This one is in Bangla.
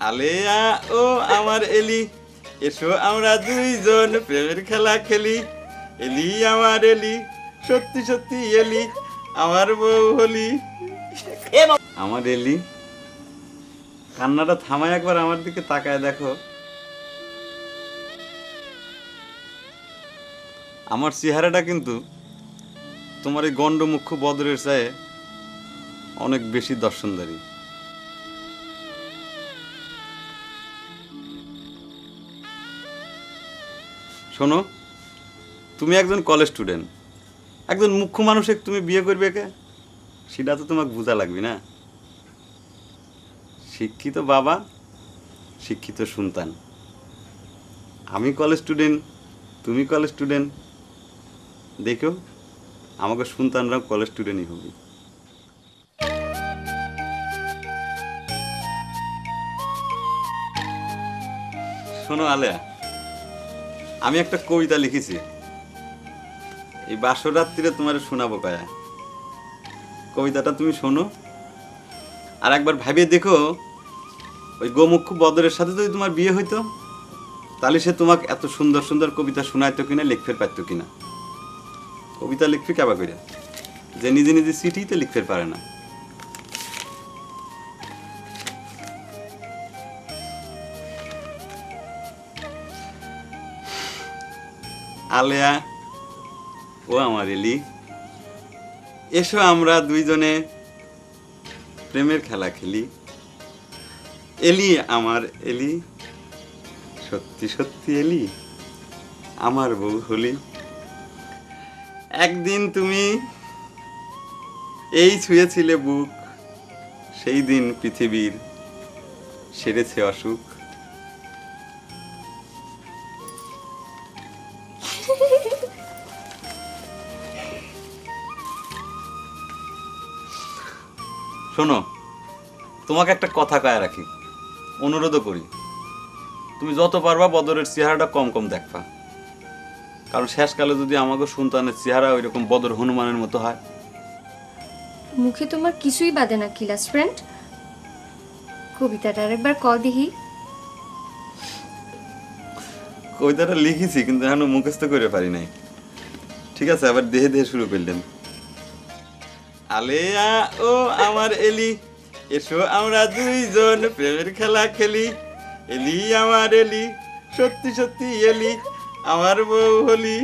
আলেয়া ও আমার এলি, এসো আমরা দুইজন প্রেমের খেলা খেলি। এলি আমার এলি, সত্যি সত্যি এলি, আমার বউ হলি। আমার এলি, কান্নাটা থামায় একবার আমার দিকে তাকায় দেখো। আমার চেহারাটা কিন্তু তোমার এই গণ্ডমুখ্য বদরের চায়ে অনেক বেশি দর্শনদারী। শোনো, তুমি একজন কলেজ স্টুডেন্ট, একজন মুখ্য মানুষকে তুমি বিয়ে করবে কে, সেটা তো তোমাকে বোঝা লাগবে না। শিক্ষিত বাবা, শিক্ষিত সন্তান। আমি কলেজ স্টুডেন্ট, তুমি কলেজ স্টুডেন্ট, দেখো আমাকে সন্তানরাও কলেজ স্টুডেন্টই হবে। শোনো আলেয়া, আমি একটা কবিতা লিখেছি, এই বাসরাত্রিরে তোমার শোনাবো কায়া। কবিতাটা তুমি শোনো, আর একবার ভাবিয়ে দেখো ওই গোমুখ্য বদরের সাথে যদি তোমার বিয়ে হইতো, তাহলে সে তোমাকে এত সুন্দর সুন্দর কবিতা শোনাইতো কিনা, লিখতে পারতো কিনা। কবিতা লিখবে কেবা করে, যে নিজে নিজে চিঠিতে লিখতে পারে না। আলেয়া ও আমার এলি, এসো আমরা দুইজনে প্রেমের খেলা খেলি। এলি আমার এলি, সত্যি সত্যি এলি, আমার বউ হলি। একদিন তুমি এই ছুঁয়েছিলে বুক, সেই দিন পৃথিবীর সেরেছে অসুখ। শোনো, তোমাকে একটা কথা কয়ে রাখি, অনুরোধও করি, তুমি যত পারবা বদরের চেহারাটা কম কম দেখবা, কারণ শেষকালে যদি আমাকে সন্তানের চেহারা ওই রকম বদর হনুমানের মতো হয়। মুখে তোমার কিছুই বাদে না ক্লাস ফ্রেন্ড। কবিতাটা আরেকবার ক দিহি। কবিতাটা লিখেছি কিন্তু এখনো মুখস্থ করে পারি নাই। ঠিক আছে, আবার দেহে দেহে শুরু করলেন। আলেয়া ও আমার এলি, এসো আমরা দুইজন প্রেমের খেলা খেলি। এলি আমার এলি, সত্যি সত্যি এলি, আমার বউ হলি।